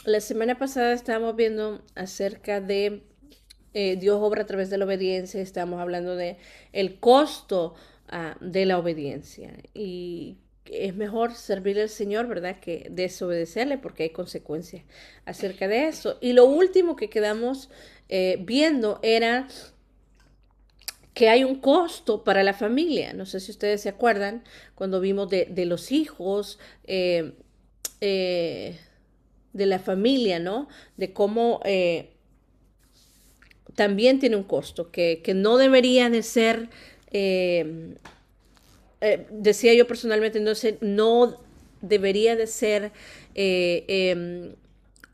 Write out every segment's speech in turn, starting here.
La semana pasada estábamos viendo acerca de Dios obra a través de la obediencia, estábamos hablando de el costo de la obediencia y es mejor servir al Señor, ¿verdad? Que desobedecerle porque hay consecuencias acerca de eso. Y lo último que quedamos viendo era que hay un costo para la familia. No sé si ustedes se acuerdan cuando vimos de los hijos, eh, de la familia, ¿no? De cómo también tiene un costo, que no debería de ser, eh, decía yo personalmente, no debería de ser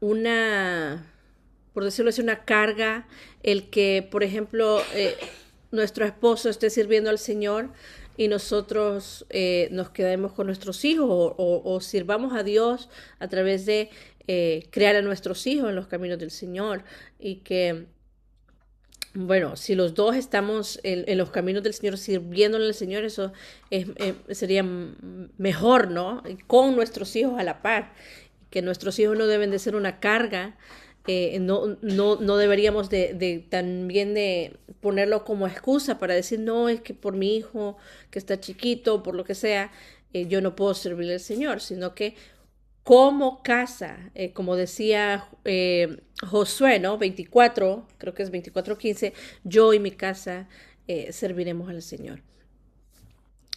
una, por decirlo así, una carga, el que, por ejemplo, nuestro esposo esté sirviendo al Señor y nosotros nos quedemos con nuestros hijos o sirvamos a Dios a través de crear a nuestros hijos en los caminos del Señor y que bueno, si los dos estamos en los caminos del Señor, sirviéndole al Señor, eso sería mejor, ¿no? Con nuestros hijos a la par, que nuestros hijos no deben de ser una carga, no deberíamos de también de ponerlo como excusa para decir, no, es que por mi hijo que está chiquito, por lo que sea, yo no puedo servirle al Señor, sino que como casa, como decía Josué, ¿no? 24, creo que es 24:15, yo y mi casa serviremos al Señor.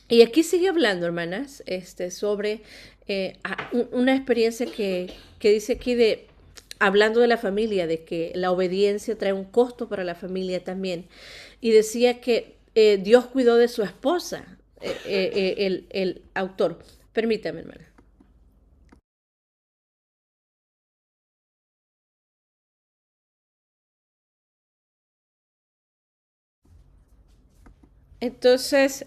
Y aquí sigue hablando, hermanas, sobre una experiencia que dice aquí de, hablando de la familia, de que la obediencia trae un costo para la familia también. Y decía que Dios cuidó de su esposa, el autor. Permítame, hermana. Entonces,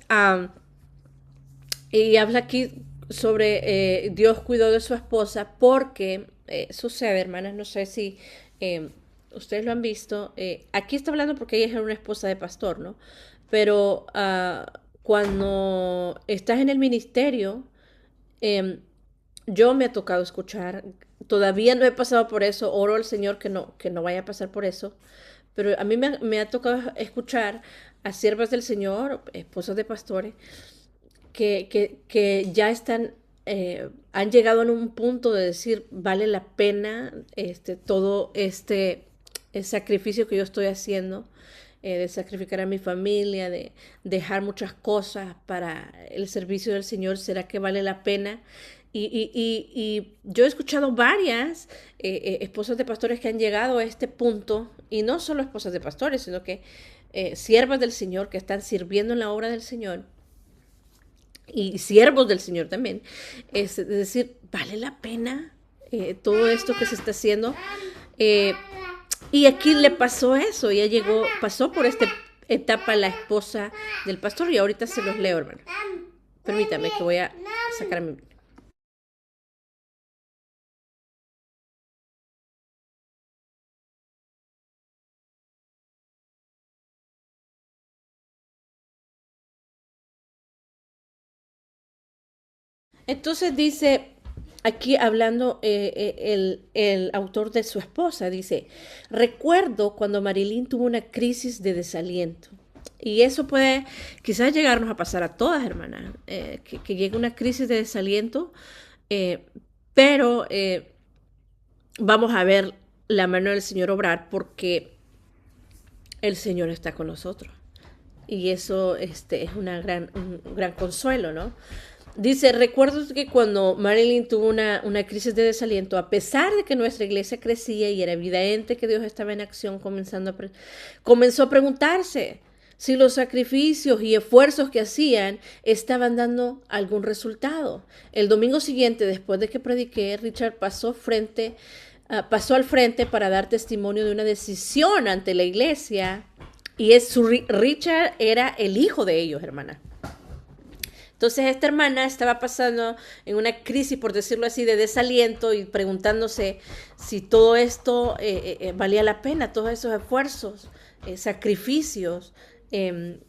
y habla aquí sobre Dios cuidó de su esposa porque sucede, hermanas, no sé si eh, ustedes lo han visto. Aquí está hablando porque ella es una esposa de pastor, ¿no? Pero cuando estás en el ministerio, eh, yo me ha tocado escuchar, todavía no he pasado por eso, oro al Señor que no vaya a pasar por eso, pero a mí me ha tocado escuchar a siervas del Señor, esposas de pastores, que ya están, han llegado en un punto de decir, vale la pena todo este el sacrificio que yo estoy haciendo, de sacrificar a mi familia, de dejar muchas cosas para el servicio del Señor, ¿será que vale la pena? Y yo he escuchado varias esposas de pastores que han llegado a este punto, y no solo esposas de pastores, sino que siervas del Señor que están sirviendo en la obra del Señor, y siervos del Señor también. Es decir, vale la pena todo esto que se está haciendo. Eh, y aquí le pasó eso, ella llegó, pasó por esta etapa la esposa del pastor y ahorita se los leo, hermano. Permítame que voy a sacar a mi... Entonces dice, aquí hablando el autor de su esposa, dice, recuerdo cuando Marilyn tuvo una crisis de desaliento. Y eso puede quizás llegarnos a pasar a todas, hermanas, que llegue una crisis de desaliento, eh, pero vamos a ver la mano del Señor obrar porque el Señor está con nosotros. Y eso es un gran consuelo, ¿no? Dice, recuerdo que cuando Marilyn tuvo una crisis de desaliento, a pesar de que nuestra iglesia crecía y era evidente que Dios estaba en acción, comenzó a preguntarse si los sacrificios y esfuerzos que hacían estaban dando algún resultado. El domingo siguiente, después de que prediqué, Richard pasó al frente para dar testimonio de una decisión ante la iglesia y Richard era el hijo de ellos, hermana. Entonces esta hermana estaba pasando en una crisis, por decirlo así, de desaliento y preguntándose si todo esto valía la pena, todos esos esfuerzos, sacrificios. Eh,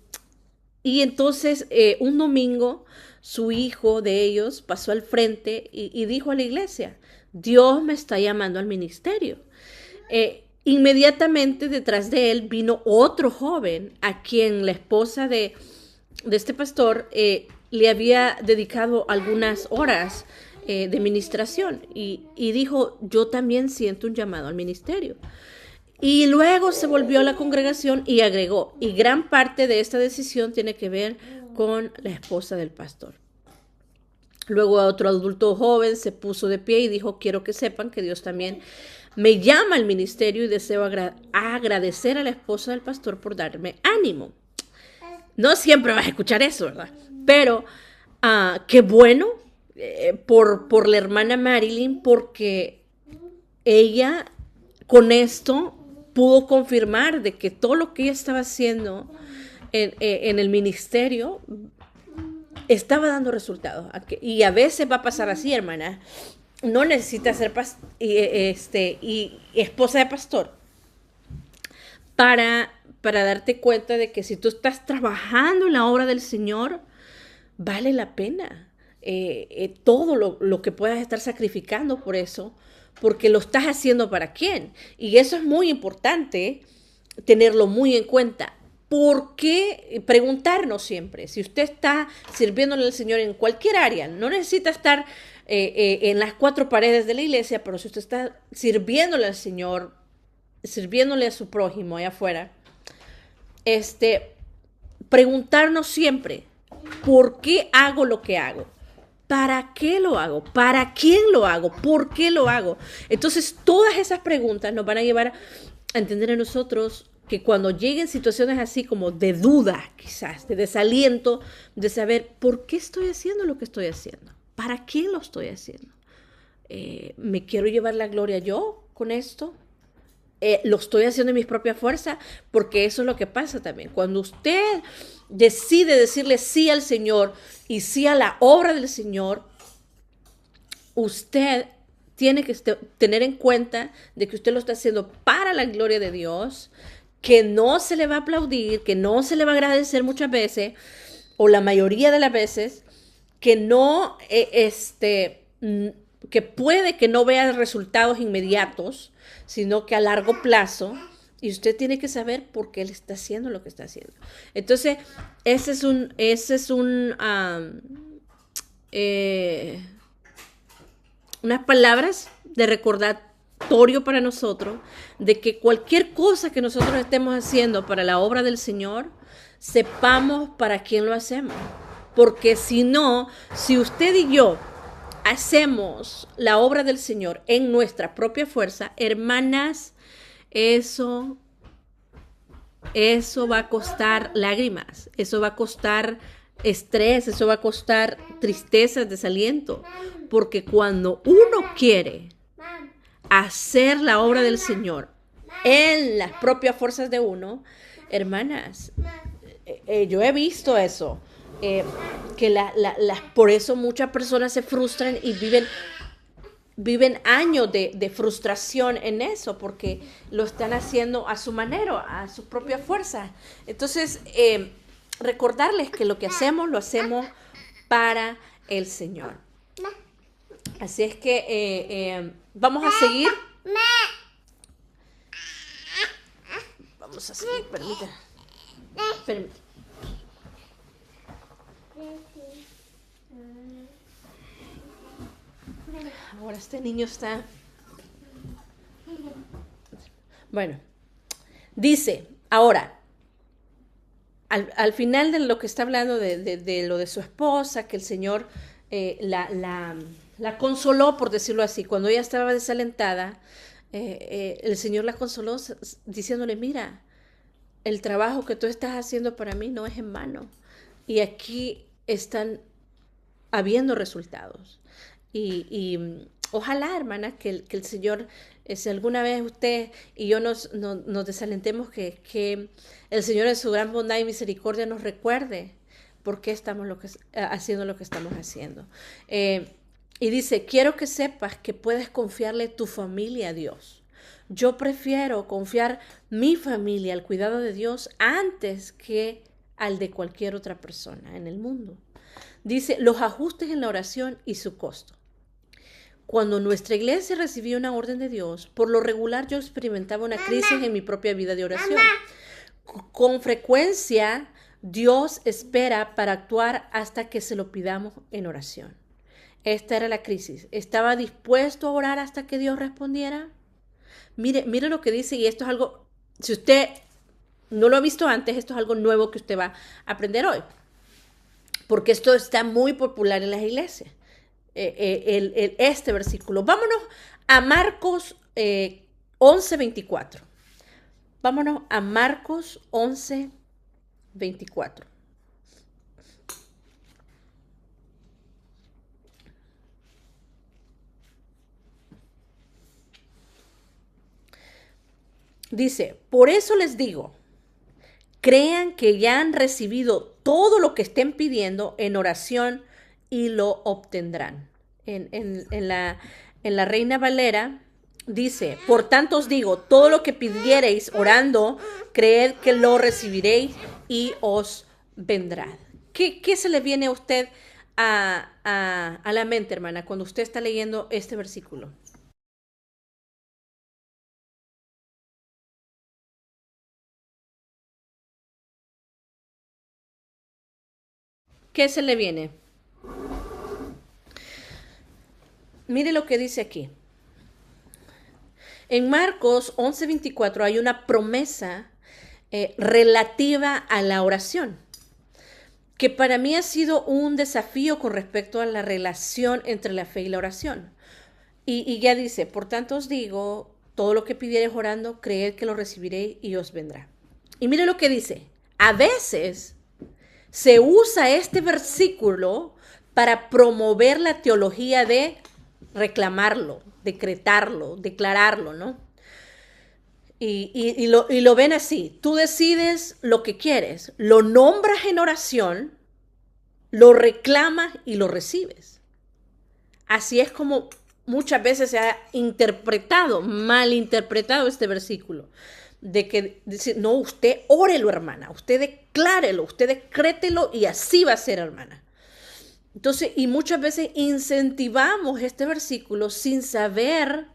Y entonces un domingo su hijo de ellos pasó al frente y dijo a la iglesia, Dios me está llamando al ministerio. Inmediatamente detrás de él vino otro joven a quien la esposa de este pastor le había dedicado algunas horas de ministración y dijo, yo también siento un llamado al ministerio. Y luego se volvió a la congregación y agregó, y gran parte de esta decisión tiene que ver con la esposa del pastor. Luego otro adulto joven se puso de pie y dijo, quiero que sepan que Dios también me llama al ministerio y deseo agradecer a la esposa del pastor por darme ánimo. No siempre vas a escuchar eso, ¿verdad? Pero qué bueno por la hermana Marilyn, porque ella con esto pudo confirmar de que todo lo que ella estaba haciendo en el ministerio estaba dando resultados. Y a veces va a pasar así, hermana. No necesitas ser y esposa de pastor para darte cuenta de que si tú estás trabajando en la obra del Señor, vale la pena todo lo que puedas estar sacrificando por eso, porque lo estás haciendo para quién. Y eso es muy importante tenerlo muy en cuenta. ¿Por qué preguntarnos siempre? Si usted está sirviéndole al Señor en cualquier área, no necesita estar en las cuatro paredes de la iglesia, pero si usted está sirviéndole al Señor, sirviéndole a su prójimo allá afuera, preguntarnos siempre, ¿por qué hago lo que hago? ¿Para qué lo hago? ¿Para quién lo hago? ¿Por qué lo hago? Entonces, todas esas preguntas nos van a llevar a entender a nosotros que cuando lleguen situaciones así como de duda, quizás, de desaliento, de saber por qué estoy haciendo lo que estoy haciendo, para qué lo estoy haciendo. ¿Me quiero llevar la gloria yo con esto? Lo estoy haciendo en mis propias fuerzas, porque eso es lo que pasa también. Cuando usted decide decirle sí al Señor y sí a la obra del Señor, usted tiene que tener en cuenta de que usted lo está haciendo para la gloria de Dios, que no se le va a aplaudir, que no se le va a agradecer muchas veces, o la mayoría de las veces, que no, que puede que no vea resultados inmediatos, sino que a largo plazo, y usted tiene que saber por qué él está haciendo lo que está haciendo. Entonces, unas palabras de recordatorio para nosotros de que cualquier cosa que nosotros estemos haciendo para la obra del Señor, sepamos para quién lo hacemos. Porque si no, si usted y yo hacemos la obra del Señor en nuestra propia fuerza, hermanas, eso va a costar lágrimas, eso va a costar estrés, eso va a costar tristeza, desaliento, porque cuando uno quiere hacer la obra del Señor en las propias fuerzas de uno, hermanas, yo he visto eso, que por eso muchas personas se frustran y viven años de frustración en eso, porque lo están haciendo a su manera, a su propia fuerza. Entonces, recordarles que lo que hacemos, lo hacemos para el Señor. Así es que vamos a seguir. Vamos a seguir, permítame. Ahora este niño está... Bueno, dice, ahora, al final de lo que está hablando de lo de su esposa, que el Señor la consoló, por decirlo así, cuando ella estaba desalentada, el Señor la consoló diciéndole, mira, el trabajo que tú estás haciendo para mí no es en vano. Y aquí están habiendo resultados. Y ojalá, hermana, que el Señor, si alguna vez usted y yo nos desalentemos, que el Señor en su gran bondad y misericordia nos recuerde por qué estamos haciendo lo que estamos haciendo. Y dice, quiero que sepas que puedes confiarle tu familia a Dios. Yo prefiero confiar mi familia al cuidado de Dios antes que al de cualquier otra persona en el mundo. Dice, los ajustes en la oración y su costo. Cuando nuestra iglesia recibía una orden de Dios, por lo regular yo experimentaba una crisis en mi propia vida de oración. Con frecuencia, Dios espera para actuar hasta que se lo pidamos en oración. Esta era la crisis. ¿Estaba dispuesto a orar hasta que Dios respondiera? Mire lo que dice, y esto es algo, si usted no lo ha visto antes, esto es algo nuevo que usted va a aprender hoy. Porque esto está muy popular en las iglesias. Este versículo. Vámonos a Marcos 11:24. Vámonos a Marcos 11:24. Dice, por eso les digo, crean que ya han recibido todo lo que estén pidiendo en oración y lo obtendrán. En la Reina Valera dice, por tanto os digo, todo lo que pidiereis orando, creed que lo recibiréis y os vendrá. ¿Qué se le viene a usted a la mente, hermana, cuando usted está leyendo este versículo? ¿Qué se le viene? Mire lo que dice aquí. En Marcos 11:24 hay una promesa relativa a la oración, que para mí ha sido un desafío con respecto a la relación entre la fe y la oración. Y ya dice, por tanto os digo, todo lo que pidiereis orando, creed que lo recibiréis y os vendrá. Y mire lo que dice, a veces se usa este versículo para promover la teología de reclamarlo, decretarlo, declararlo, ¿no? Y lo ven así, tú decides lo que quieres, lo nombras en oración, lo reclamas y lo recibes. Así es como muchas veces se ha interpretado, malinterpretado este versículo, de que dice, no, usted órelo, hermana, usted declárelo, usted decrételo y así va a ser, hermana. Entonces, y muchas veces incentivamos este versículo sin saber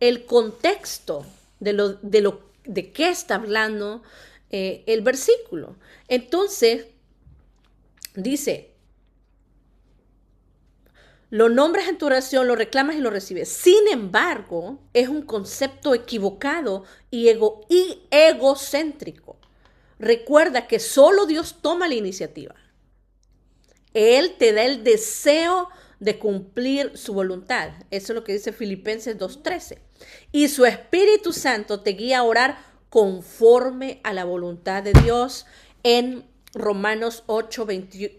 el contexto de qué está hablando el versículo. Entonces, dice, lo nombras en tu oración, lo reclamas y lo recibes. Sin embargo, es un concepto equivocado y egocéntrico. Recuerda que solo Dios toma la iniciativa. Él te da el deseo de cumplir su voluntad. Eso es lo que dice Filipenses 2:13. Y su Espíritu Santo te guía a orar conforme a la voluntad de Dios. En Romanos 8,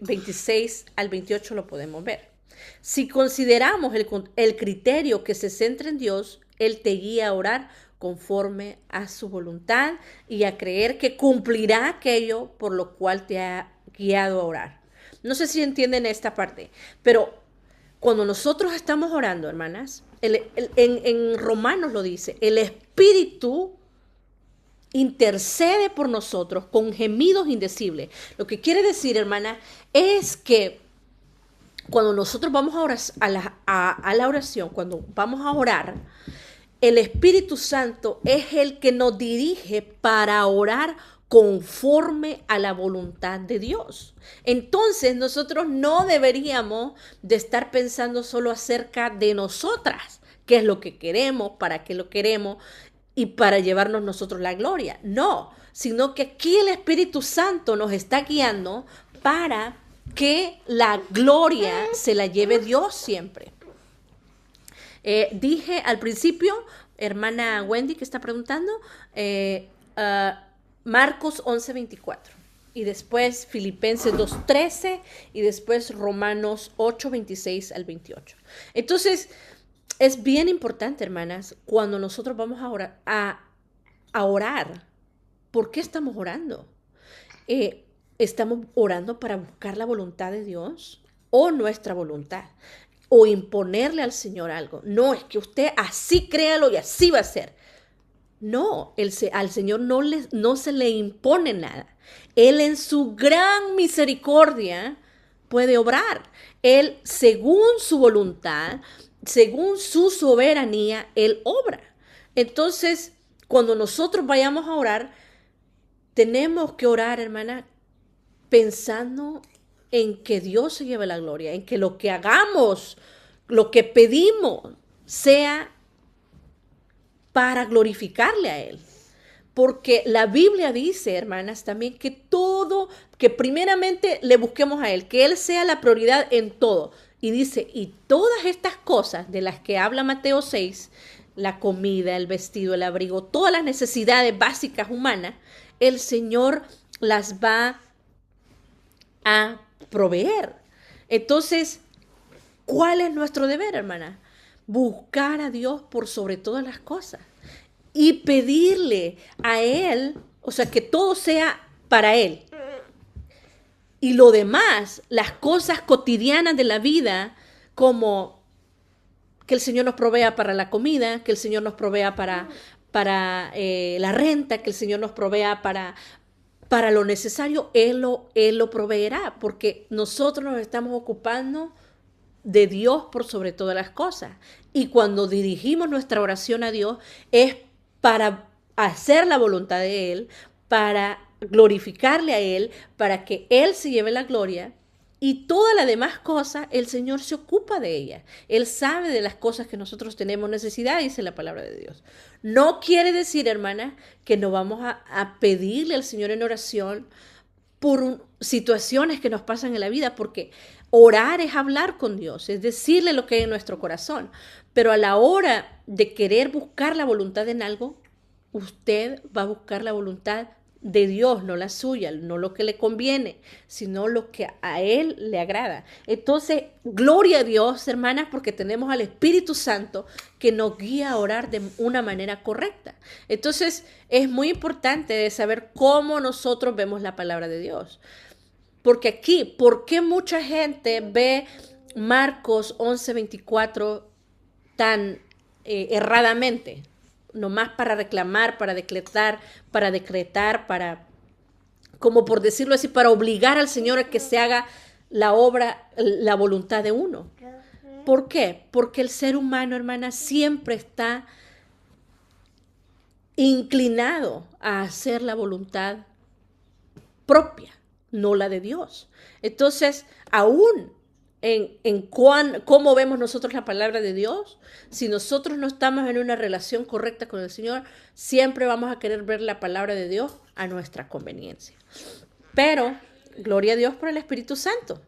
26 al 28 lo podemos ver. Si consideramos el criterio que se centra en Dios, Él te guía a orar conforme a su voluntad y a creer que cumplirá aquello por lo cual te ha guiado a orar. No sé si entienden esta parte, pero cuando nosotros estamos orando, hermanas, en Romanos lo dice, el Espíritu intercede por nosotros con gemidos indecibles. Lo que quiere decir, hermana, es que cuando nosotros vamos a la oración, cuando vamos a orar, el Espíritu Santo es el que nos dirige para orar conforme a la voluntad de Dios. Entonces nosotros no deberíamos de estar pensando solo acerca de nosotras, qué es lo que queremos, para qué lo queremos y para llevarnos nosotros la gloria. No, sino que aquí el Espíritu Santo nos está guiando para que la gloria se la lleve Dios siempre. Dije al principio, hermana Wendy que está preguntando, Marcos 11:24 y después Filipenses 2:13 y después Romanos 8:26 al 28. Entonces, es bien importante, hermanas, cuando nosotros vamos a orar, ¿por qué estamos orando? ¿Estamos orando para buscar la voluntad de Dios o nuestra voluntad? O imponerle al Señor algo. No, es que usted así créalo y así va a ser. No, al Señor no se le impone nada. Él en su gran misericordia puede obrar. Él, según su voluntad, según su soberanía, Él obra. Entonces, cuando nosotros vayamos a orar, tenemos que orar, hermana, pensando en que Dios se lleve la gloria, en que lo que hagamos, lo que pedimos, sea para glorificarle a Él. Porque la Biblia dice, hermanas, también que todo, que primeramente le busquemos a Él, que Él sea la prioridad en todo. Y dice, y todas estas cosas de las que habla Mateo 6, la comida, el vestido, el abrigo, todas las necesidades básicas humanas, el Señor las va a proveer. Entonces, ¿cuál es nuestro deber, hermana? Buscar a Dios por sobre todas las cosas y pedirle a Él, o sea, que todo sea para Él. Y lo demás, las cosas cotidianas de la vida, como que el Señor nos provea para la comida, que el Señor nos provea para la renta, que el Señor nos provea para lo necesario, Él lo proveerá, porque nosotros nos estamos ocupando de Dios por sobre todas las cosas. Y cuando dirigimos nuestra oración a Dios es para hacer la voluntad de Él, para glorificarle a Él, para que Él se lleve la gloria. Y todas las demás cosas, el Señor se ocupa de ellas. Él sabe de las cosas que nosotros tenemos necesidad, dice la palabra de Dios. No quiere decir, hermana, que no vamos a pedirle al Señor en oración por situaciones que nos pasan en la vida, porque orar es hablar con Dios, es decirle lo que hay en nuestro corazón. Pero a la hora de querer buscar la voluntad en algo, usted va a buscar la voluntad de Dios, no la suya, no lo que le conviene, sino lo que a Él le agrada. Entonces, gloria a Dios, hermanas, porque tenemos al Espíritu Santo que nos guía a orar de una manera correcta. Entonces, es muy importante saber cómo nosotros vemos la palabra de Dios. Porque aquí, ¿por qué mucha gente ve Marcos 11:24 tan erradamente? Nomás para reclamar, para decretar, como por decirlo así, para obligar al Señor a que se haga la obra, la voluntad de uno. ¿Por qué? Porque el ser humano, hermana, siempre está inclinado a hacer la voluntad propia, no la de Dios. Entonces, aún cómo vemos nosotros la palabra de Dios, si nosotros no estamos en una relación correcta con el Señor, siempre vamos a querer ver la palabra de Dios a nuestra conveniencia. Pero, gloria a Dios por el Espíritu Santo.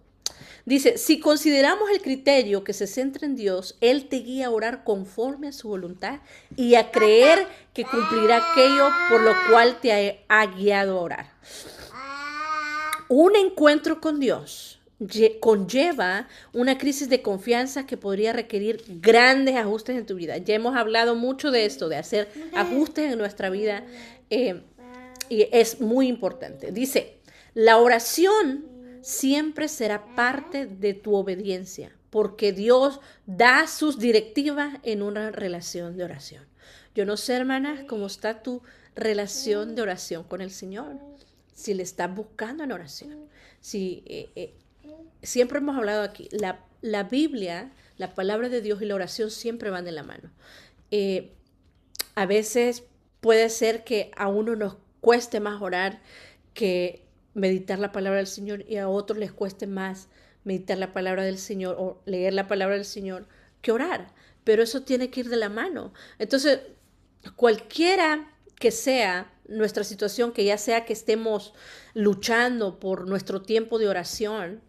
Dice, si consideramos el criterio que se centra en Dios, Él te guía a orar conforme a su voluntad y a creer que cumplirá aquello por lo cual te ha guiado a orar. Un encuentro con Dios conlleva una crisis de confianza que podría requerir grandes ajustes en tu vida. Ya hemos hablado mucho de esto, de hacer ajustes en nuestra vida, y es muy importante. Dice, la oración siempre será parte de tu obediencia, porque Dios da sus directivas en una relación de oración. Yo no sé, hermanas, cómo está tu relación de oración con el Señor, si le estás buscando en oración. Siempre hemos hablado aquí, la Biblia, la palabra de Dios y la oración siempre van de la mano. A veces puede ser que a uno nos cueste más orar que meditar la palabra del Señor, y a otros les cueste más meditar la palabra del Señor o leer la palabra del Señor que orar. Pero eso tiene que ir de la mano. Entonces, cualquiera que sea nuestra situación, que ya sea que estemos luchando por nuestro tiempo de oración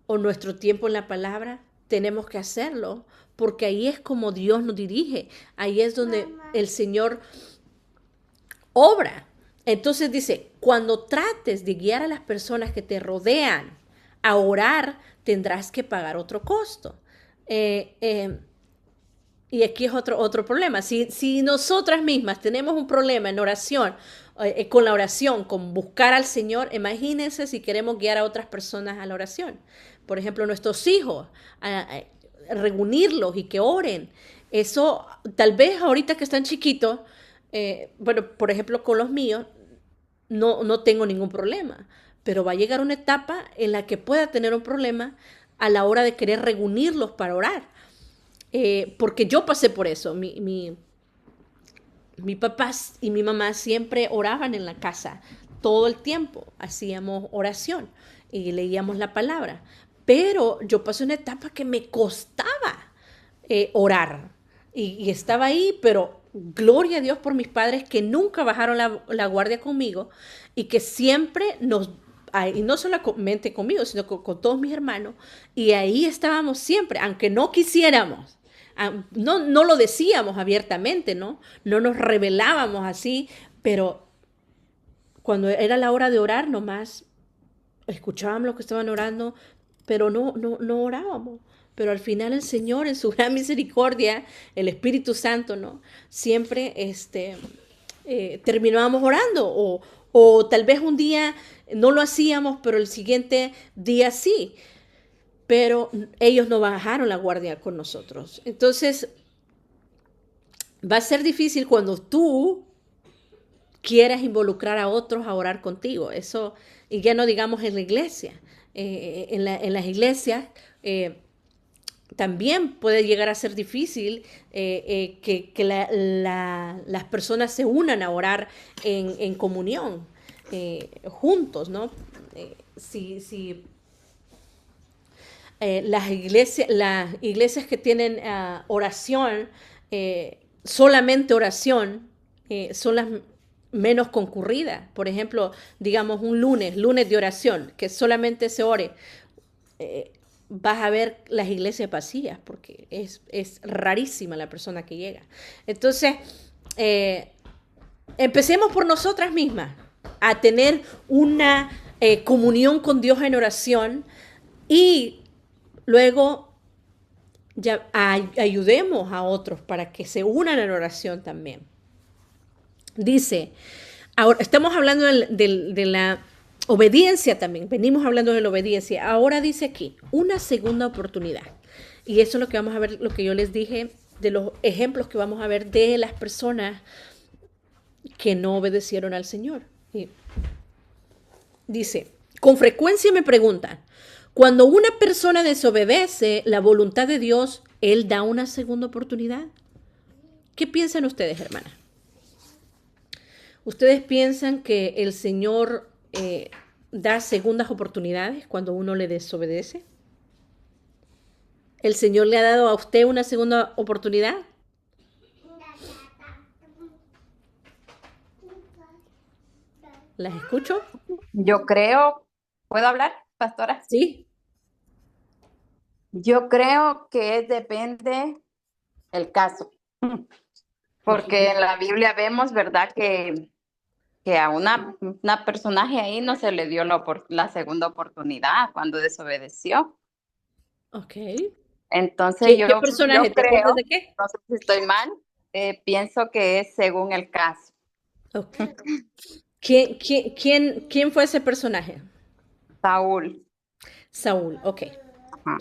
o nuestro tiempo en la palabra, tenemos que hacerlo, porque ahí es como Dios nos dirige, ahí es donde el Señor obra. Entonces dice, cuando trates de guiar a las personas que te rodean a orar, tendrás que pagar otro costo. Y aquí es otro problema. Si nosotras mismas tenemos un problema en oración, con la oración, con buscar al Señor, imagínense si queremos guiar a otras personas a la oración. Por ejemplo, nuestros hijos, a reunirlos y que oren. Eso, tal vez ahorita que están chiquitos, bueno, por ejemplo, con los míos, no tengo ningún problema. Pero va a llegar una etapa en la que pueda tener un problema a la hora de querer reunirlos para orar. Porque yo pasé por eso. Mi papá y mi mamá siempre oraban en la casa, todo el tiempo. Hacíamos oración y leíamos la palabra. Pero yo pasé una etapa que me costaba orar. Y estaba ahí, pero gloria a Dios por mis padres que nunca bajaron la guardia conmigo y que siempre y no solamente conmigo, sino con todos mis hermanos, y ahí estábamos siempre, aunque no quisiéramos. No lo decíamos abiertamente, ¿no? No nos revelábamos así, pero cuando era la hora de orar, nomás escuchábamos lo que estaban orando, pero no orábamos. Pero al final el Señor, en su gran misericordia, el Espíritu Santo, ¿no? Siempre terminábamos orando, o tal vez un día no lo hacíamos, pero el siguiente día sí. Pero ellos no bajaron la guardia con nosotros. Entonces, va a ser difícil cuando tú quieras involucrar a otros a orar contigo. Eso, y ya no digamos en la iglesia. En las iglesias también puede llegar a ser difícil que las personas se unan a orar en comunión, juntos, ¿no? Si las iglesias que tienen oración, solamente oración, son las menos concurridas. Por ejemplo, digamos un lunes de oración, que solamente se ore. Vas a ver las iglesias vacías porque es rarísima la persona que llega. Entonces, empecemos por nosotras mismas a tener una comunión con Dios en oración y luego ya ayudemos a otros para que se unan en oración también. Dice, ahora estamos hablando de la obediencia también, venimos hablando de la obediencia. Ahora dice aquí, una segunda oportunidad. Y eso es lo que vamos a ver, lo que yo les dije, de los ejemplos que vamos a ver de las personas que no obedecieron al Señor. Y dice, con frecuencia me preguntan, cuando una persona desobedece la voluntad de Dios, ¿Él da una segunda oportunidad? ¿Qué piensan ustedes, hermanas? ¿Ustedes piensan que el Señor da segundas oportunidades cuando uno le desobedece? ¿El Señor le ha dado a usted una segunda oportunidad? ¿Las escucho? Yo creo, ¿puedo hablar, pastora? Sí. Yo creo que depende el caso, porque en la Biblia vemos, ¿verdad? Que a una personaje ahí no se le dio la segunda oportunidad cuando desobedeció. Ok. Entonces ¿Qué yo personaje? ¿Te acuerdas creo, de qué? no sé si estoy mal, pienso que es según el caso. Ok. ¿Quién fue ese personaje? Saúl. Saúl, ok. Ajá.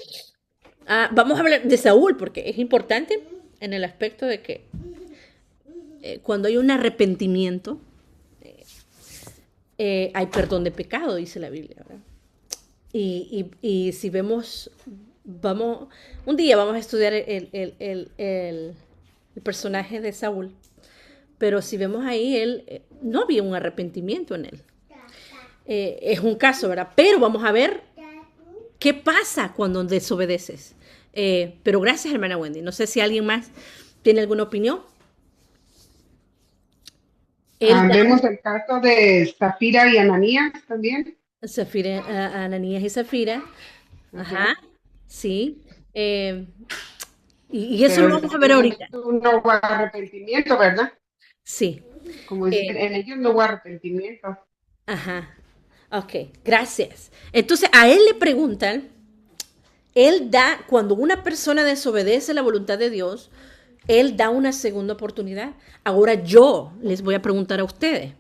Vamos a hablar de Saúl porque es importante en el aspecto de que cuando hay un arrepentimiento, hay perdón de pecado, dice la Biblia, ¿verdad? Y si vemos, un día vamos a estudiar el personaje de Saúl, pero si vemos ahí, él, no había un arrepentimiento en él. Es un caso, ¿verdad? Pero vamos a ver qué pasa cuando desobedeces. Pero gracias, hermana Wendy. No sé si alguien más tiene alguna opinión. Él da Vemos el caso de Zafira y Ananías también. Zafira, Ananías y Zafira. Ajá. Ajá, sí. Y eso Pero lo vamos a ver ahorita. no hubo arrepentimiento, ¿verdad? Sí. Como decir, Eh, en ellos no hubo arrepentimiento. ajá. Ok, gracias. Entonces a él le preguntan, él da, cuando una persona desobedece la voluntad de Dios, él da una segunda oportunidad. Ahora yo les voy a preguntar a ustedes,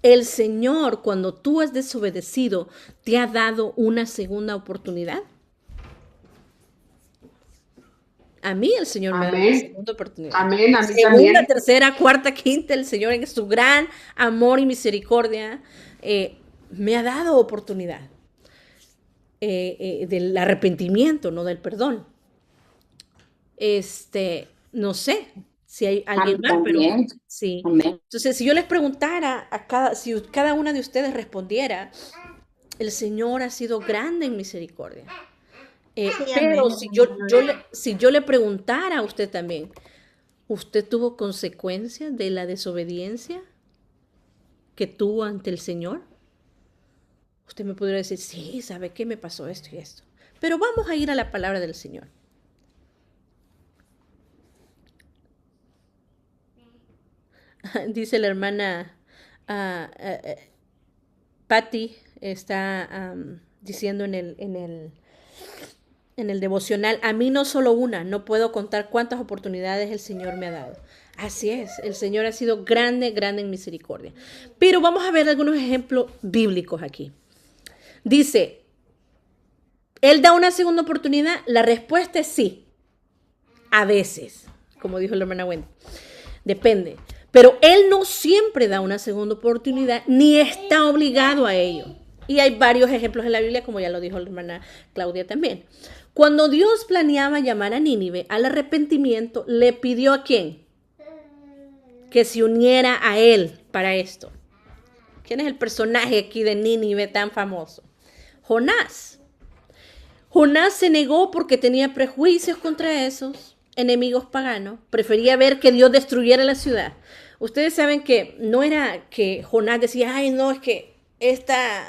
¿el Señor, cuando tú has desobedecido, te ha dado una segunda oportunidad? A mí el Señor me da una Amén. segunda oportunidad. Amén. A mí Segunda, también. tercera, cuarta, quinta, el Señor en su gran amor y misericordia me ha dado oportunidad del arrepentimiento, no del perdón. No sé si hay A alguien mí más, pero también. sí. Amén. Entonces, si yo les preguntara si cada una de ustedes respondiera, el Señor ha sido grande en misericordia. Pero si yo le preguntara a usted también, ¿usted tuvo consecuencias de la desobediencia que tuvo ante el Señor? Usted me podría decir, sí, ¿sabe qué? Me pasó esto y esto. Pero vamos a ir a la palabra del Señor. Dice la hermana Patty, está diciendo en el devocional, a mí no solo una, no puedo contar cuántas oportunidades el Señor me ha dado. Así es, el Señor ha sido grande, grande en misericordia. Pero vamos a ver algunos ejemplos bíblicos aquí. Dice, ¿Él da una segunda oportunidad? La respuesta es sí, a veces, como dijo la hermana Wendy. Depende. Pero Él no siempre da una segunda oportunidad, ni está obligado a ello. Y hay varios ejemplos en la Biblia, como ya lo dijo la hermana Claudia también. Cuando Dios planeaba llamar a Nínive al arrepentimiento, le pidió ¿a quién? Que se uniera a Él para esto. ¿Quién es el personaje aquí de Nínive tan famoso? Jonás. Jonás se negó porque tenía prejuicios contra esos enemigos paganos. Prefería ver que Dios destruyera la ciudad. Ustedes saben que no era que Jonás decía, ay, no, es que esta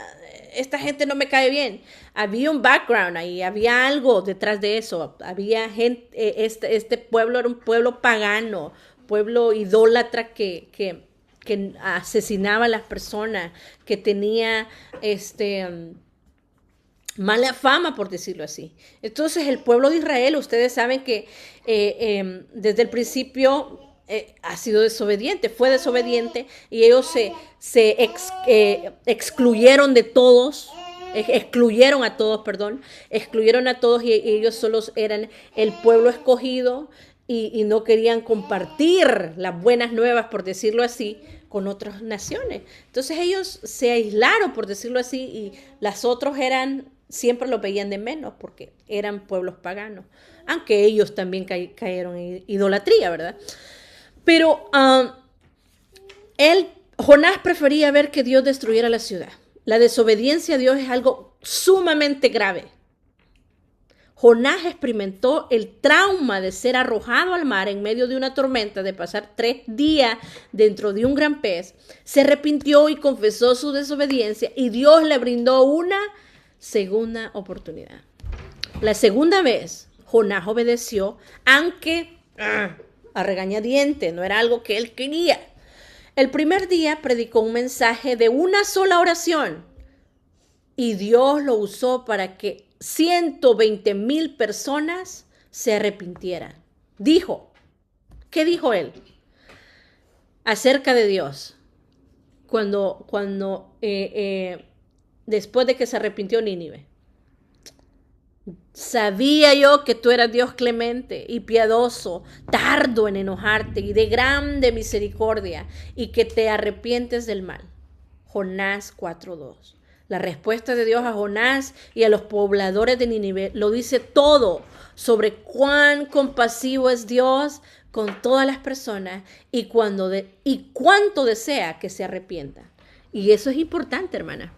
gente no me cae bien. Había un background ahí, había algo detrás de eso. Había gente, este pueblo era un pueblo pagano, pueblo idólatra que asesinaba a las personas, que tenía mala fama, por decirlo así. Entonces, el pueblo de Israel, ustedes saben que desde el principio ha sido desobediente, fue desobediente, y ellos excluyeron de todos, excluyeron a todos, perdón, excluyeron a todos, y ellos solos eran el pueblo escogido, y no querían compartir las buenas nuevas, por decirlo así, con otras naciones. Entonces ellos se aislaron, por decirlo así, y las otras siempre los veían de menos porque eran pueblos paganos, aunque ellos también cayeron en idolatría, ¿verdad? Pero Jonás prefería ver que Dios destruyera la ciudad. La desobediencia a Dios es algo sumamente grave. Jonás experimentó el trauma de ser arrojado al mar en medio de una tormenta, de pasar 3 días dentro de un gran pez. Se arrepintió y confesó su desobediencia, y Dios le brindó una segunda oportunidad. La segunda vez, Jonás obedeció, aunque a regañadiente, no era algo que él quería. El primer día predicó un mensaje de una sola oración, y Dios lo usó para que 120,000 personas se arrepintieran. ¿Qué dijo él acerca de Dios? Después de que se arrepintió Nínive. Sabía yo que tú eras Dios clemente y piadoso, tardo en enojarte y de grande misericordia, y que te arrepientes del mal. Jonás 4:2. La respuesta de Dios a Jonás y a los pobladores de Nínive lo dice todo sobre cuán compasivo es Dios con todas las personas, y cuánto desea que se arrepientan. Y eso es importante, hermana.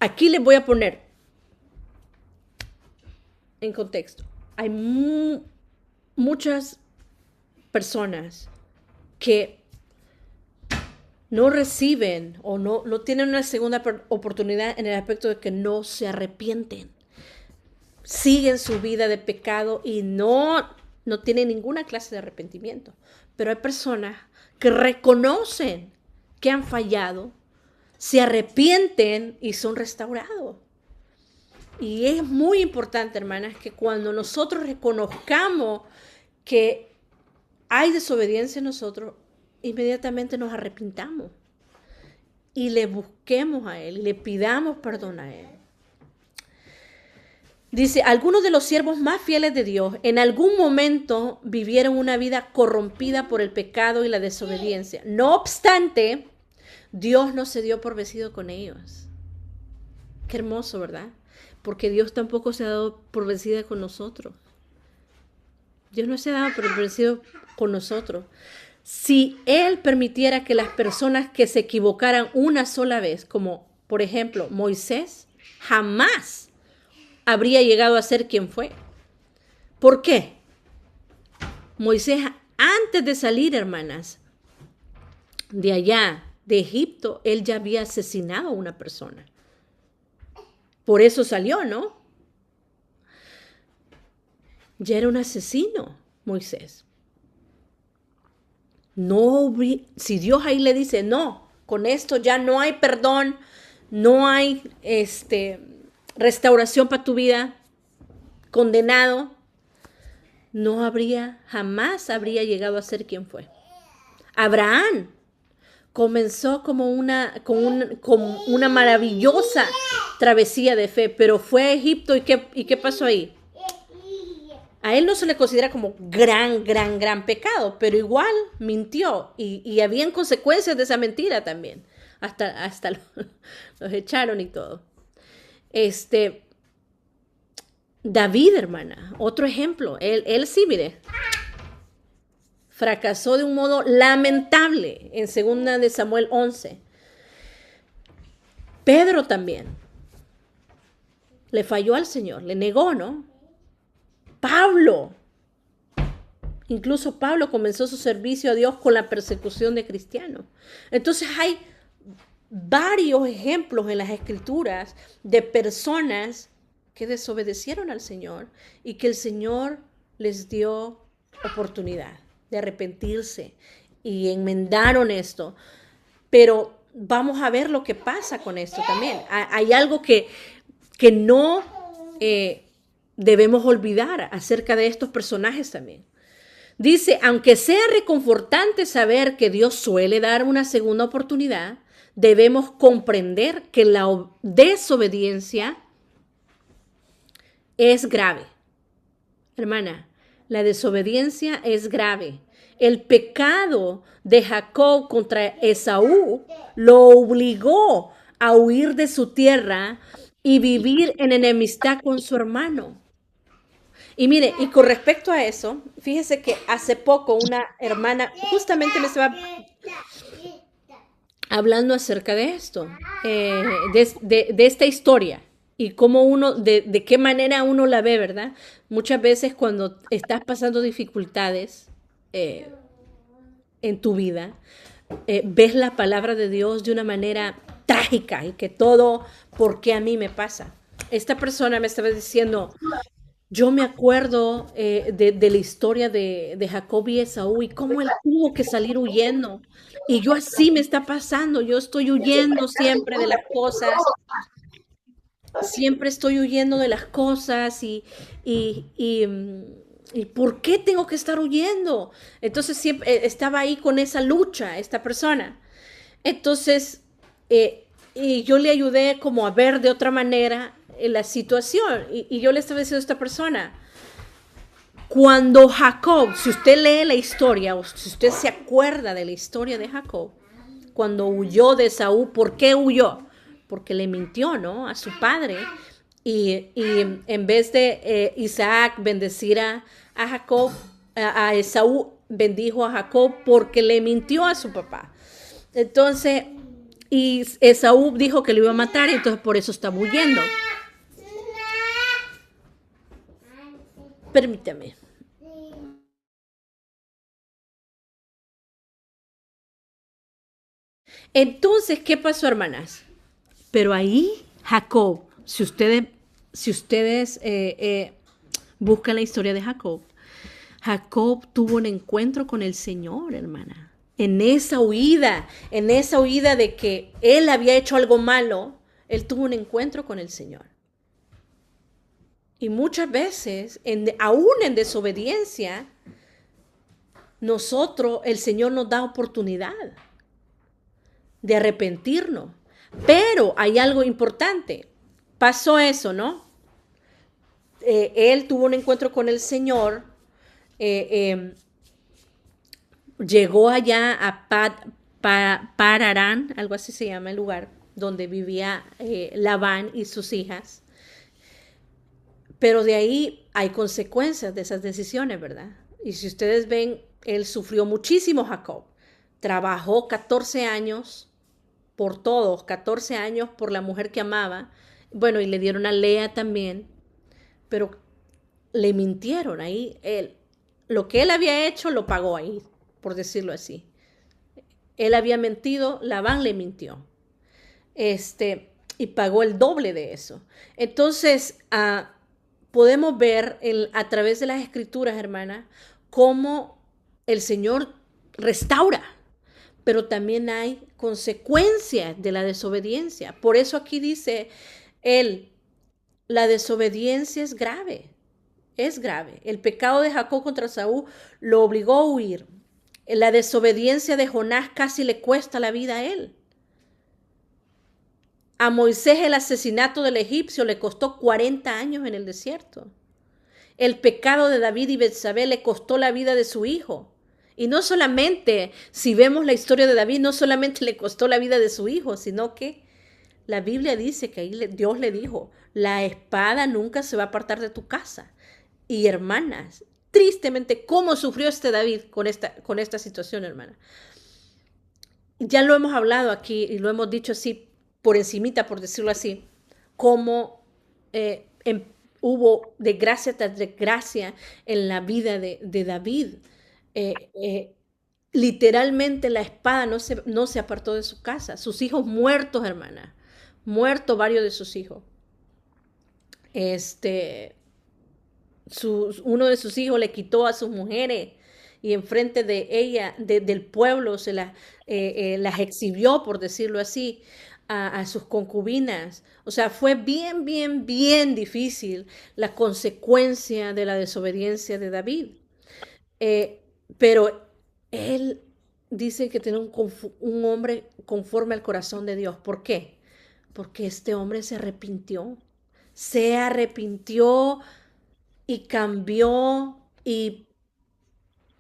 Aquí les voy a poner en contexto. Hay muchas personas que no reciben o no tienen una segunda oportunidad en el aspecto de que no se arrepienten. Siguen su vida de pecado y no tienen ninguna clase de arrepentimiento. Pero hay personas que reconocen que han fallado, se arrepienten y son restaurados. Y es muy importante, hermanas, que cuando nosotros reconozcamos que hay desobediencia en nosotros, inmediatamente nos arrepintamos y le busquemos a Él y le pidamos perdón a Él. Dice, algunos de los siervos más fieles de Dios en algún momento vivieron una vida corrompida por el pecado y la desobediencia. No obstante, Dios no se dio por vencido con ellos. Qué hermoso, ¿verdad? Porque Dios tampoco se ha dado por vencida con nosotros. Dios no se ha dado por vencido con nosotros. Si Él permitiera que las personas que se equivocaran una sola vez, como por ejemplo Moisés, jamás habría llegado a ser quien fue. ¿Por qué? Moisés, antes de salir, hermanas, de allá, de Egipto, él ya había asesinado a una persona. Por eso salió, ¿no? Ya era un asesino, Moisés. No, si Dios ahí le dice, no, con esto ya no hay perdón, no hay restauración para tu vida, condenado, jamás habría llegado a ser quien fue. Abraham comenzó como una maravillosa travesía de fe, pero fue a Egipto y ¿qué pasó ahí? A él no se le considera como gran pecado, pero igual mintió y habían consecuencias de esa mentira también. Hasta los echaron y todo. David, hermana, otro ejemplo. Él sí, mire, fracasó de un modo lamentable en 2 de Samuel 11. Pedro también le falló al Señor, le negó, ¿no? Pablo, incluso Pablo comenzó su servicio a Dios con la persecución de cristianos. Entonces hay varios ejemplos en las Escrituras de personas que desobedecieron al Señor y que el Señor les dio oportunidad de arrepentirse y enmendaron esto. Pero vamos a ver lo que pasa con esto también. Hay algo que no debemos olvidar acerca de estos personajes también. Dice, aunque sea reconfortante saber que Dios suele dar una segunda oportunidad, debemos comprender que la desobediencia es grave. Hermana, la desobediencia es grave. El pecado de Jacob contra Esaú lo obligó a huir de su tierra y vivir en enemistad con su hermano. Y mire, y con respecto a eso, fíjese que hace poco una hermana justamente me estaba hablando acerca de esto, de esta historia y cómo de qué manera uno la ve, ¿verdad? Muchas veces cuando estás pasando dificultades en tu vida, ves la palabra de Dios de una manera trágica y que todo, ¿por qué a mí me pasa? Esta persona me estaba diciendo, yo me acuerdo de la historia de Jacob y Esaú y cómo él tuvo que salir huyendo. Y yo así me está pasando, yo estoy huyendo siempre de las cosas, siempre estoy huyendo de las cosas y ¿por qué tengo que estar huyendo? Entonces siempre estaba ahí con esa lucha, esta persona. Entonces, y yo le ayudé como a ver de otra manera la situación. Y yo le estaba diciendo a esta persona, cuando Jacob, si usted lee la historia, o si usted se acuerda de la historia de Jacob, cuando huyó de Esaú, ¿por qué huyó? Porque le mintió, ¿no? A su padre. Y en vez de Isaac bendecir a Jacob, a Esaú bendijo a Jacob porque le mintió a su papá. Entonces, y Esaú dijo que lo iba a matar, y entonces por eso está huyendo. Permítame. Entonces, ¿qué pasó, hermanas? Pero ahí Jacob, si ustedes buscan la historia de Jacob, Jacob tuvo un encuentro con el Señor, hermana. En esa huida de que él había hecho algo malo, él tuvo un encuentro con el Señor. Y muchas veces, aún en desobediencia, el Señor nos da oportunidad de arrepentirnos. Pero hay algo importante. Pasó eso, ¿no? él tuvo un encuentro con el Señor, eh, llegó allá a Pararán, algo así se llama el lugar, donde vivía Labán y sus hijas. Pero de ahí hay consecuencias de esas decisiones, ¿verdad? Y si ustedes ven, él sufrió muchísimo, Jacob. Trabajó 14 años por todos, 14 años por la mujer que amaba. Bueno, y le dieron a Lea también, pero le mintieron ahí. Lo que él había hecho lo pagó ahí, por decirlo así. Él había mentido, Labán le mintió. Y pagó el doble de eso. Entonces, podemos ver a través de las escrituras, hermana, cómo el Señor restaura, pero también hay consecuencias de la desobediencia. Por eso aquí dice él, la desobediencia es grave, es grave. El pecado de Jacob contra Saúl lo obligó a huir. La desobediencia de Jonás casi le cuesta la vida a él. A Moisés el asesinato del egipcio le costó 40 años en el desierto. El pecado de David y Betsabé le costó la vida de su hijo. Y no solamente, si vemos la historia de David, no solamente le costó la vida de su hijo, sino que la Biblia dice que ahí Dios le dijo, la espada nunca se va a apartar de tu casa. Y hermanas, tristemente, ¿cómo sufrió David con esta situación, hermana? Ya lo hemos hablado aquí y lo hemos dicho así, por encimita, por decirlo así, cómo hubo desgracia tras desgracia en la vida de David. Literalmente la espada no se apartó de su casa. Sus hijos muertos, hermana. Muertos varios de sus hijos. Uno de sus hijos le quitó a sus mujeres y enfrente de ella, del pueblo, las exhibió, por decirlo así, a sus concubinas. O sea, fue bien, bien, bien difícil la consecuencia de la desobediencia de David. Pero él dice que tiene un hombre conforme al corazón de Dios. ¿Por qué? Porque este hombre se arrepintió y cambió y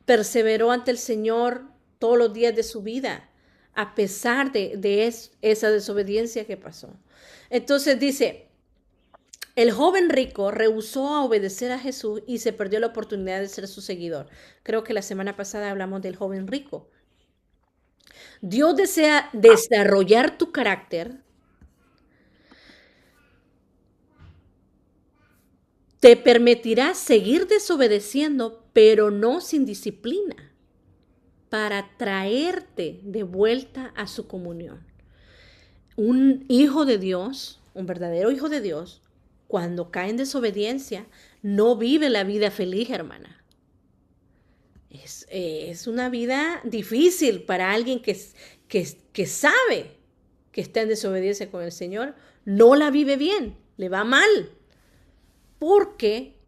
perseveró ante el Señor todos los días de su vida, a pesar de esa desobediencia que pasó. Entonces dice, el joven rico rehusó a obedecer a Jesús y se perdió la oportunidad de ser su seguidor. Creo que la semana pasada hablamos del joven rico. Dios desea desarrollar tu carácter. Te permitirá seguir desobedeciendo, pero no sin disciplina, para traerte de vuelta a su comunión. Un hijo de Dios, un verdadero hijo de Dios, cuando cae en desobediencia, no vive la vida feliz, hermana. Es una vida difícil para alguien que sabe que está en desobediencia con el Señor, no la vive bien, le va mal. Porque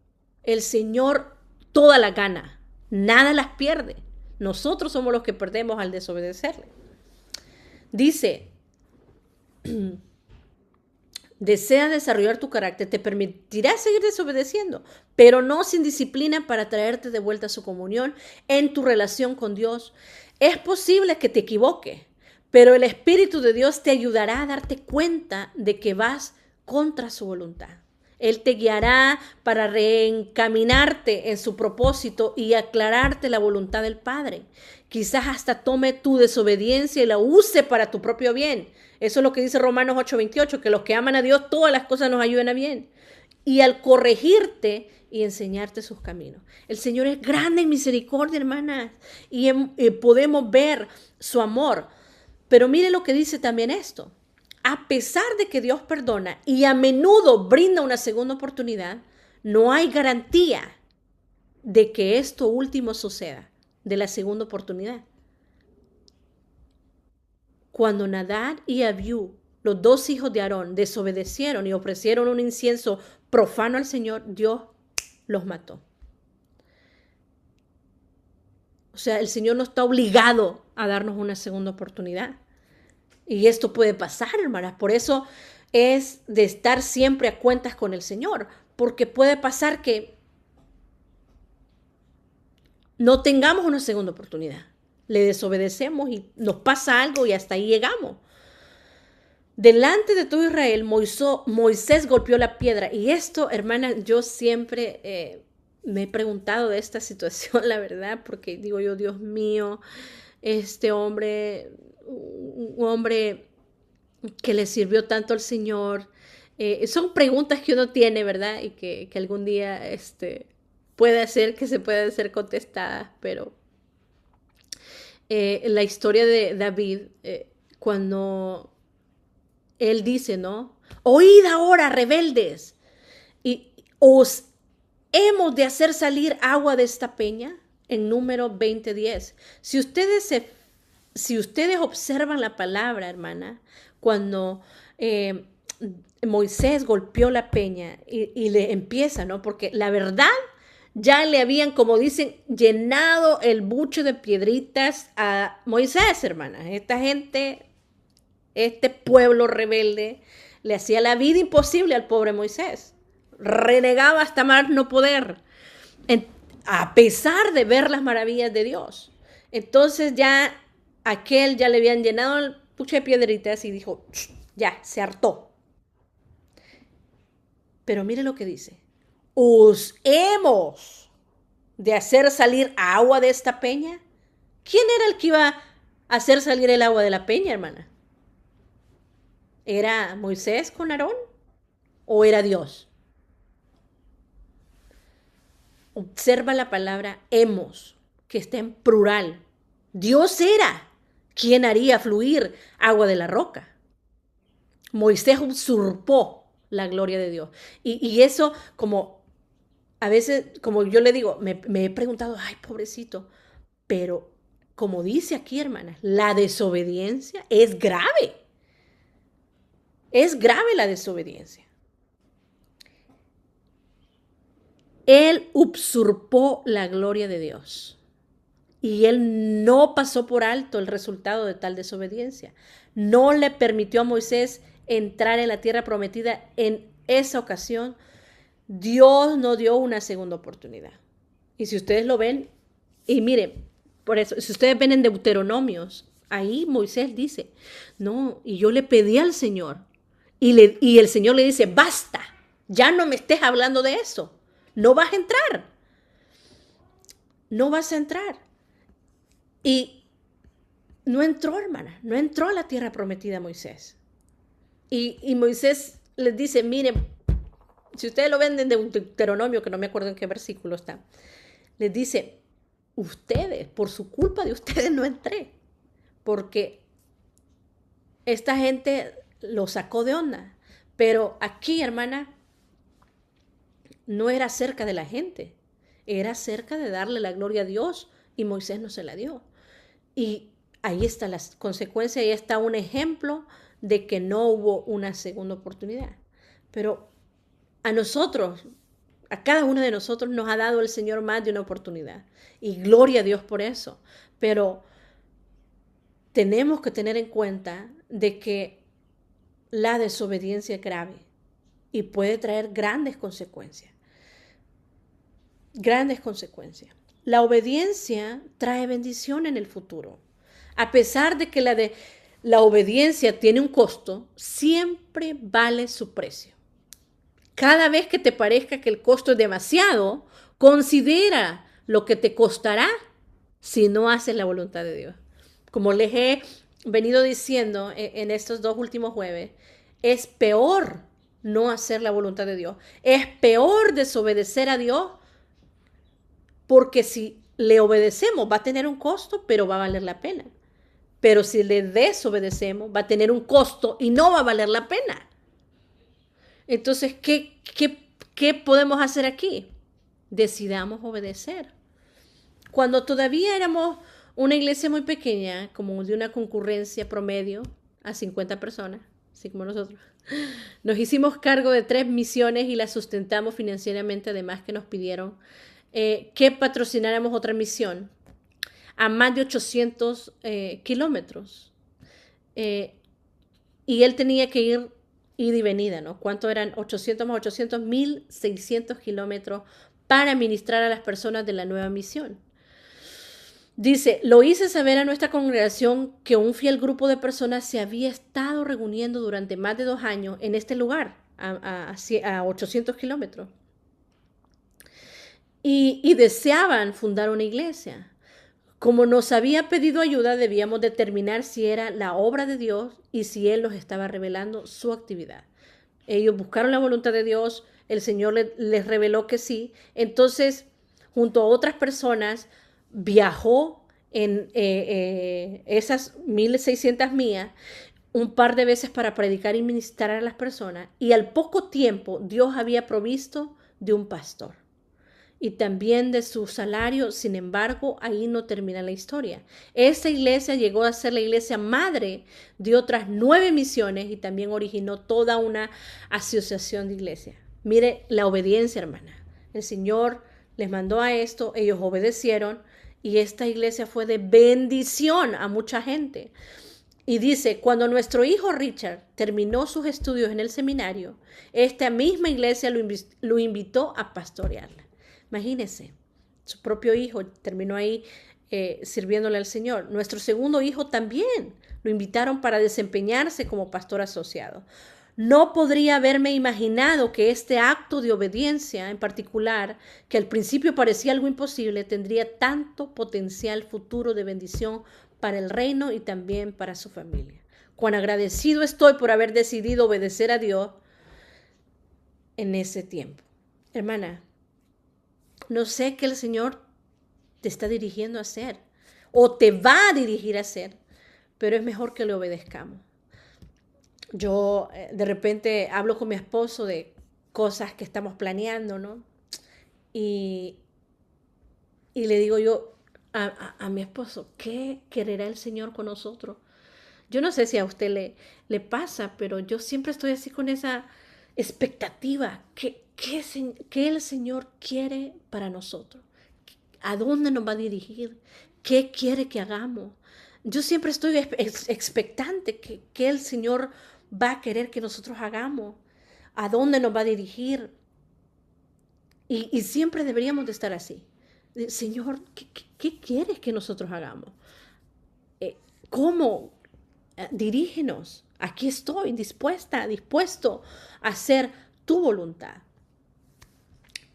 el Señor toda la gana, nada las pierde. Nosotros somos los que perdemos al desobedecerle. Dice, desea desarrollar tu carácter, te permitirá seguir desobedeciendo, pero no sin disciplina para traerte de vuelta a su comunión en tu relación con Dios. Es posible que te equivoques, pero el Espíritu de Dios te ayudará a darte cuenta de que vas contra su voluntad. Él te guiará para reencaminarte en su propósito y aclararte la voluntad del Padre. Quizás hasta tome tu desobediencia y la use para tu propio bien. Eso es lo que dice Romanos 8:28, que los que aman a Dios, todas las cosas nos ayudan a bien. Y al corregirte y enseñarte sus caminos. El Señor es grande en misericordia, hermanas, y podemos ver su amor. Pero mire lo que dice también esto. A pesar de que Dios perdona y a menudo brinda una segunda oportunidad, no hay garantía de que esto último suceda, de la segunda oportunidad. Cuando Nadab y Abiú, los dos hijos de Aarón, desobedecieron y ofrecieron un incienso profano al Señor, Dios los mató. O sea, el Señor no está obligado a darnos una segunda oportunidad. Y esto puede pasar, hermanas. Por eso es de estar siempre a cuentas con el Señor. porque puede pasar que no tengamos una segunda oportunidad. Le desobedecemos y nos pasa algo y hasta ahí llegamos. Delante de todo Israel, Moisés golpeó la piedra. Y esto, hermana, yo siempre me he preguntado de esta situación, la verdad, porque digo yo, Dios mío, este hombre, un hombre que le sirvió tanto al Señor. Son preguntas que uno tiene, ¿verdad? Y que algún día puede ser que se puedan ser contestadas, pero la historia de David, cuando él dice, ¿no? Oíd ahora, rebeldes, y os hemos de hacer salir agua de esta peña, en Número 20:10. Si ustedes observan la palabra, hermana, cuando Moisés golpeó la peña y le empieza, ¿no? Porque la verdad ya le habían, como dicen, llenado el buche de piedritas a Moisés, hermana. Esta gente, este pueblo rebelde, le hacía la vida imposible al pobre Moisés. Renegaba hasta más no poder, a pesar de ver las maravillas de Dios. Entonces ya le habían llenado el buche de piedritas y dijo, ya, se hartó. Pero mire lo que dice. Os hemos de hacer salir agua de esta peña. ¿Quién era el que iba a hacer salir el agua de la peña, hermana? ¿Era Moisés con Aarón o era Dios? Observa la palabra hemos, que está en plural. Dios era quien haría fluir agua de la roca. Moisés usurpó la gloria de Dios. Y eso, como a veces, como yo le digo, me he preguntado, ay, pobrecito, pero como dice aquí, hermanas, la desobediencia es grave. Es grave la desobediencia. Él usurpó la gloria de Dios. Y él no pasó por alto el resultado de tal desobediencia. No le permitió a Moisés entrar en la tierra prometida en esa ocasión. Dios no dio una segunda oportunidad. Y si ustedes lo ven, y miren, por eso, si ustedes ven en Deuteronomios, ahí Moisés dice, no, y yo le pedí al Señor, y el Señor le dice, basta, ya no me estés hablando de eso, no vas a entrar, no vas a entrar. Y no entró, hermana, no entró a la tierra prometida Moisés. Y Moisés les dice, miren, si ustedes lo ven en Deuteronomio, que no me acuerdo en qué versículo está, les dice, ustedes, por su culpa de ustedes no entré, porque esta gente lo sacó de onda. Pero aquí, hermana, no era cerca de la gente, era cerca de darle la gloria a Dios, y Moisés no se la dio. Y ahí está la consecuencia, ahí está un ejemplo de que no hubo una segunda oportunidad. Pero a nosotros, a cada uno de nosotros nos ha dado el Señor más de una oportunidad. Y gloria a Dios por eso. Pero tenemos que tener en cuenta de que la desobediencia es grave y puede traer grandes consecuencias. Grandes consecuencias. La obediencia trae bendición en el futuro. A pesar de que la obediencia tiene un costo, siempre vale su precio. Cada vez que te parezca que el costo es demasiado, considera lo que te costará si no haces la voluntad de Dios. Como les he venido diciendo en estos 2 últimos jueves, es peor no hacer la voluntad de Dios. Es peor desobedecer a Dios, porque si le obedecemos va a tener un costo, pero va a valer la pena. Pero si le desobedecemos va a tener un costo y no va a valer la pena. Entonces, ¿qué podemos hacer aquí? Decidamos obedecer. Cuando todavía éramos una iglesia muy pequeña, como de una concurrencia promedio a 50 personas, así como nosotros, nos hicimos cargo de 3 misiones y las sustentamos financieramente, además que nos pidieron que patrocináramos otra misión a más de 800 kilómetros. Y él tenía que ir ida y venida, ¿no? ¿Cuánto eran? 800 más 800, 1.600 kilómetros para ministrar a las personas de la nueva misión. Dice, lo hice saber a nuestra congregación que un fiel grupo de personas se había estado reuniendo durante más de 2 años en este lugar, a 800 kilómetros, y deseaban fundar una iglesia. Como nos había pedido ayuda, debíamos determinar si era la obra de Dios y si Él nos estaba revelando su actividad. Ellos buscaron la voluntad de Dios, el Señor les reveló que sí. Entonces, junto a otras personas, viajó en esas 1.600 millas un par de veces para predicar y ministrar a las personas. Y al poco tiempo, Dios había provisto de un pastor y también de su salario. Sin embargo, ahí no termina la historia. Esta iglesia llegó a ser la iglesia madre de otras 9 misiones y también originó toda una asociación de iglesias. Mire la obediencia, hermana. El Señor les mandó a esto, ellos obedecieron y esta iglesia fue de bendición a mucha gente. Y dice, cuando nuestro hijo Richard terminó sus estudios en el seminario, esta misma iglesia lo invitó a pastorearla. Imagínense, su propio hijo terminó ahí sirviéndole al Señor. Nuestro segundo hijo también lo invitaron para desempeñarse como pastor asociado. No podría haberme imaginado que este acto de obediencia en particular, que al principio parecía algo imposible, tendría tanto potencial futuro de bendición para el reino y también para su familia. Cuán agradecido estoy por haber decidido obedecer a Dios en ese tiempo. Hermana, no sé qué el Señor te está dirigiendo a hacer o te va a dirigir a hacer, pero es mejor que le obedezcamos. Yo de repente hablo con mi esposo de cosas que estamos planeando, ¿no? Y le digo yo a mi esposo, ¿qué quererá el Señor con nosotros? Yo no sé si a usted le pasa, pero yo siempre estoy así con esa expectativa. ¿Qué el Señor quiere para nosotros? ¿A dónde nos va a dirigir? ¿Qué quiere que hagamos? Yo siempre estoy expectante que el Señor va a querer que nosotros hagamos. ¿A dónde nos va a dirigir? Y siempre deberíamos de estar así. Señor, ¿qué quieres que nosotros hagamos? ¿Cómo? Dirígenos. Aquí estoy dispuesto a hacer tu voluntad.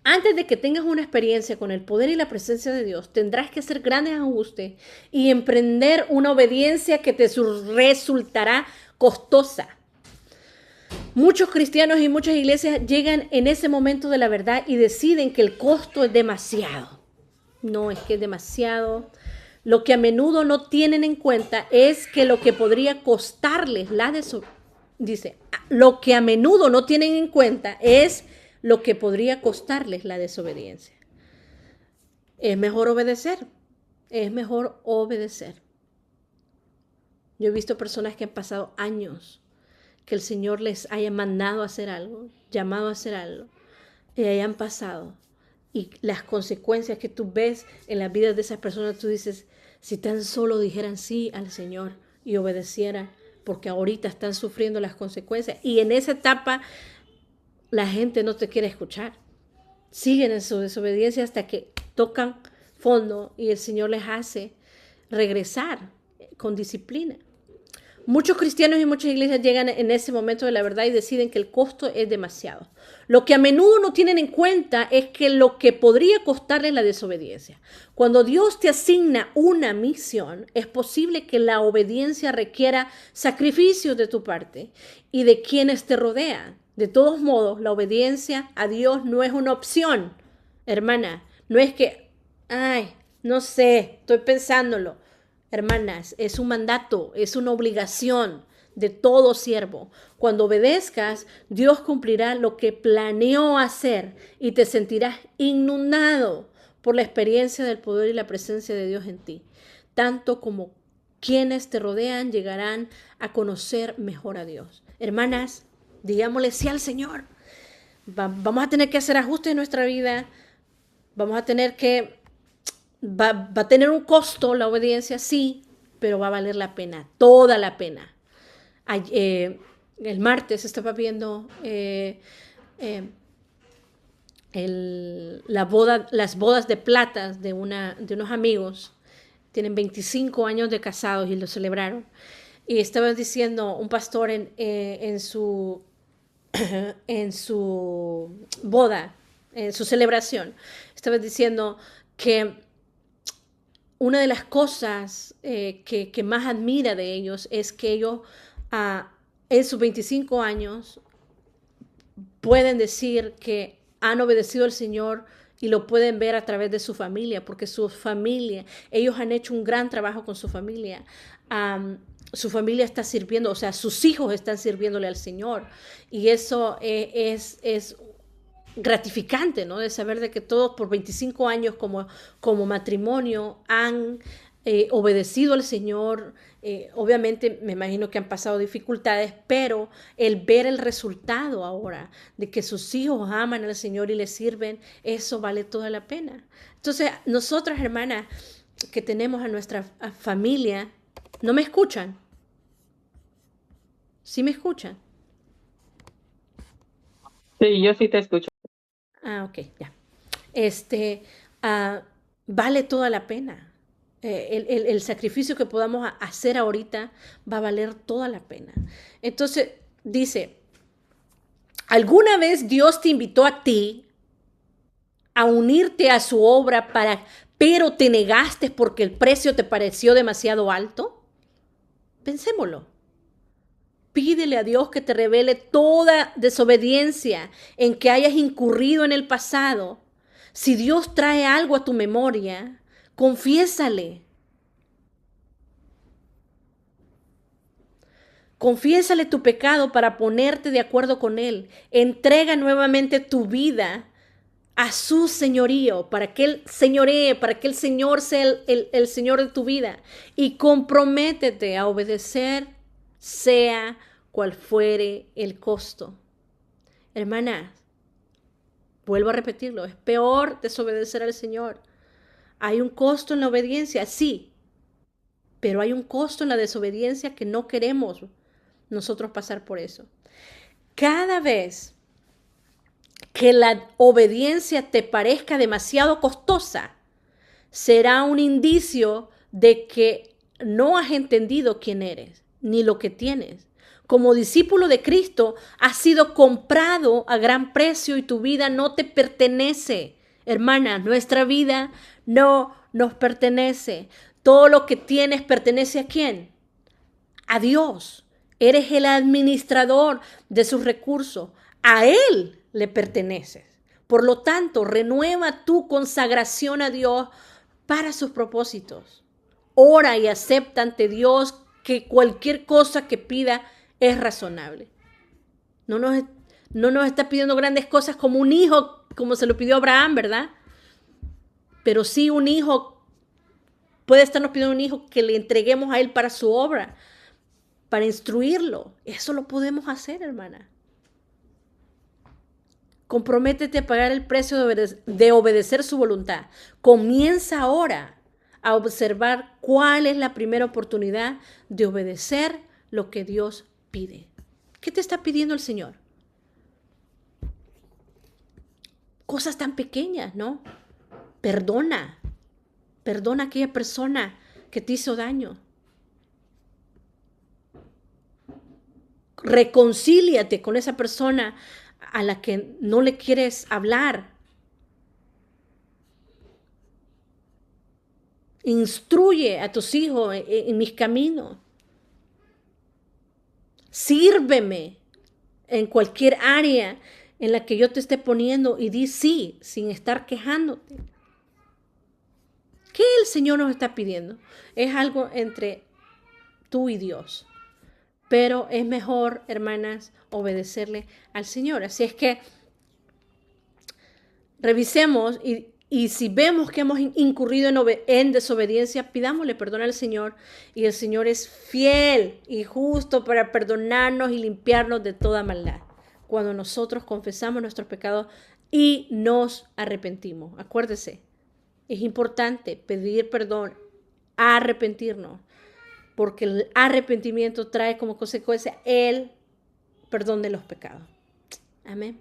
Antes de que tengas una experiencia con el poder y la presencia de Dios, tendrás que hacer grandes ajustes y emprender una obediencia que te resultará costosa. Muchos cristianos y muchas iglesias llegan en ese momento de la verdad y deciden que el costo es demasiado. No, es que es demasiado. Lo que a menudo no tienen en cuenta es que lo que podría costarles la desobediencia. Dice, lo que a menudo no tienen en cuenta es lo que podría costarles la desobediencia. Es mejor obedecer. Es mejor obedecer. Yo he visto personas que han pasado años que el Señor les haya mandado a hacer algo, llamado a hacer algo, y hayan pasado. Y las consecuencias que tú ves en la vida de esas personas, tú dices, si tan solo dijeran sí al Señor y obedecieran, porque ahorita están sufriendo las consecuencias. Y en esa etapa la gente no te quiere escuchar. Siguen en su desobediencia hasta que tocan fondo y el Señor les hace regresar con disciplina. Muchos cristianos y muchas iglesias llegan en ese momento de la verdad y deciden que el costo es demasiado. Lo que a menudo no tienen en cuenta es que lo que podría costarles la desobediencia. Cuando Dios te asigna una misión, es posible que la obediencia requiera sacrificios de tu parte y de quienes te rodean. De todos modos, la obediencia a Dios no es una opción, hermana. No es que, no sé, estoy pensándolo. Hermanas, es un mandato, es una obligación de todo siervo. Cuando obedezcas, Dios cumplirá lo que planeó hacer y te sentirás inundado por la experiencia del poder y la presencia de Dios en ti. Tanto como quienes te rodean llegarán a conocer mejor a Dios. Hermanas, digámosle sí al Señor. Vamos a tener que hacer ajustes en nuestra vida. Vamos a tener que... Va a tener un costo la obediencia, sí, pero va a valer la pena, toda la pena. el martes estaba viendo eh, las bodas de plata de unos amigos. Tienen 25 años de casados y lo celebraron. Y estaba diciendo un pastor en su en su boda, en su celebración, estaba diciendo que una de las cosas que más admira de ellos es que ellos en sus 25 años pueden decir que han obedecido al Señor y lo pueden ver a través de su familia, porque su familia, ellos han hecho un gran trabajo con su familia. Su familia está sirviendo, o sea, sus hijos están sirviéndole al Señor. Y eso es gratificante, ¿no? De saber de que todos por 25 años como matrimonio han obedecido al Señor. Obviamente me imagino que han pasado dificultades, pero el ver el resultado ahora de que sus hijos aman al Señor y le sirven, eso vale toda la pena. Entonces, nosotras, hermanas, que tenemos a nuestra familia, ¿no me escuchan? ¿Sí me escuchan? Sí, yo sí te escucho. Ok, ya. Este, ah, vale toda la pena. El sacrificio que podamos hacer ahorita va a valer toda la pena. Entonces, dice, ¿alguna vez Dios te invitó a ti a unirte a su obra pero te negaste porque el precio te pareció demasiado alto? Pensémoslo. Pídele a Dios que te revele toda desobediencia en que hayas incurrido en el pasado. Si Dios trae algo a tu memoria, confiésale. Confiésale tu pecado para ponerte de acuerdo con Él. Entrega nuevamente tu vida a su señorío, para que Él señoree, para que el Señor sea el Señor de tu vida. Y comprométete a obedecer, sea cual fuere el costo. Hermanas, vuelvo a repetirlo, es peor desobedecer al Señor. Hay un costo en la obediencia, sí, pero hay un costo en la desobediencia que no queremos nosotros pasar por eso. Cada vez que la obediencia te parezca demasiado costosa, será un indicio de que no has entendido quién eres, ni lo que tienes. Como discípulo de Cristo, has sido comprado a gran precio y tu vida no te pertenece. Hermana, nuestra vida no nos pertenece. Todo lo que tienes pertenece ¿a quién? A Dios. Eres el administrador de sus recursos. A Él le perteneces. Por lo tanto, renueva tu consagración a Dios para sus propósitos. Ora y acepta ante Dios que cualquier cosa que pida es razonable. No nos está pidiendo grandes cosas como un hijo, como se lo pidió Abraham, ¿verdad? Pero sí un hijo, puede estarnos pidiendo un hijo que le entreguemos a Él para su obra, para instruirlo. Eso lo podemos hacer, hermana. Comprométete a pagar el precio de obedecer su voluntad. Comienza ahora a observar cuál es la primera oportunidad de obedecer lo que Dios pide. ¿Qué te está pidiendo el Señor? Cosas tan pequeñas, ¿no? Perdona a aquella persona que te hizo daño. Reconcíliate con esa persona a la que no le quieres hablar. Instruye a tus hijos en mis caminos. Sírveme en cualquier área en la que yo te esté poniendo y di sí, sin estar quejándote. ¿Qué el Señor nos está pidiendo? Es algo entre tú y Dios. Pero es mejor, hermanas, obedecerle al Señor. Así es que revisemos y si vemos que hemos incurrido en desobediencia, pidámosle perdón al Señor. Y el Señor es fiel y justo para perdonarnos y limpiarnos de toda maldad. Cuando nosotros confesamos nuestros pecados y nos arrepentimos. Acuérdese, es importante pedir perdón, arrepentirnos. Porque el arrepentimiento trae como consecuencia el perdón de los pecados. Amén.